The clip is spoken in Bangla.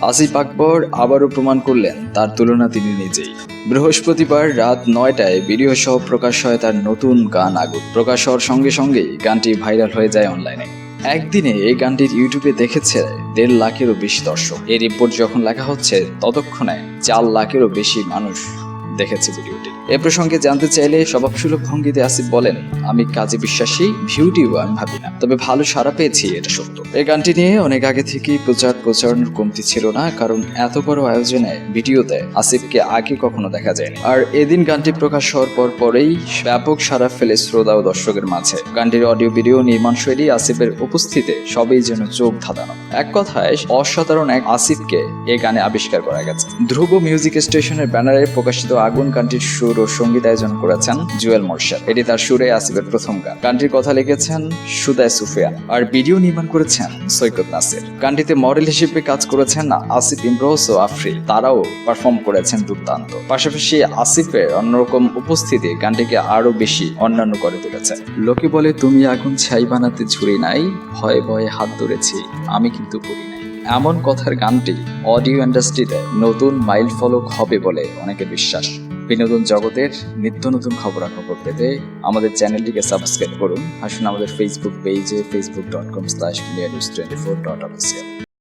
আসিফ আকবর আবারও প্রমাণ করলেন তার তুলনা তিনি নিজেই। বৃহস্পতিবার রাত 9টায় ভিডিও সহ প্রকাশ হয় তার নতুন গান আগুন। প্রকাশ হওয়ার সঙ্গে সঙ্গেই গানটি ভাইরাল হয়ে যায় অনলাইনে। একদিনে এই গানটির ইউটিউবে দেখেছে 1.5 লাখেরও বেশি দর্শক। এই রিপোর্ট যখন লেখা হচ্ছে ততক্ষণে 4 লাখেরও বেশি মানুষ দেখেছে ভিডিওটি। এ প্রসঙ্গে জানতে চাইলে স্বভাবসুলভ ভঙ্গিতে আসিফ বলেন, আমি কাজে বিশ্বাসী, ভিউটিও আমি ভাবি না, তবে ভালো সাড়া পেয়েছি, এটা সত্য। এই গানটি নিয়ে অনেক আগে থেকেই প্রচারণার কমতি ছিল না, কারণ এত বড় আয়োজনে ভিডিওতে আসিফকে আগে কখনো দেখা যায়নি। আর এদিন গানটি প্রকাশ হওয়ার পরেই ব্যাপক সাড়া ফেলে শ্রোতা ও দর্শকের মাঝে। গানটির অডিও ভিডিও নির্মাণ শৈলী, আসিফের উপস্থিতিতে সবই যেন চোখ ধাঁধানো। এক কথায় অসাধারণ এক আসিফকে এই গানে আবিষ্কার করা গেছে। ধ্রুব মিউজিক স্টেশনের ব্যানারে প্রকাশিত আগুন গানটির সুর ও সঙ্গীতায়োজন করেছেন জুয়েল মোরশেদ। এটি তার সুরে আসিফের প্রথম গান। গানটির কথা লিখেছেন সুদায় সুফিয়ান, আর ভিডিও নির্মাণ করেছেন সৈকত নাসির। গানটিতে মডেল হিসেবে কাজ করেছেন আসিফ ইমরোজ ও আফরি, তারাও পারফর্ম করেছেন দুর্দান্ত। পাশাপাশি আসিফের অন্যরকম উপস্থিতি গানটিকে আরো বেশি অন্যান্য করে তুলেছে। লোকে বলে তুমি আগুন ছাই বানাতে ঝুড়ি নাই, ভয়ে ভয়ে হাত ধরেছি, আমি কিন্তু করি নাই। এমন কথার গানটি অডিও ইন্ডাস্ট্রিতে নতুন মাইল ফলক হবে বলে অনেকের বিশ্বাস। বিনোদন জগতের নিত্য নতুন খবরাখবর পেতে আমাদের চ্যানেলটিকে সাবস্ক্রাইব করুন। আসুন আমাদের ফেসবুক পেজে facebook.com/medianews24.official।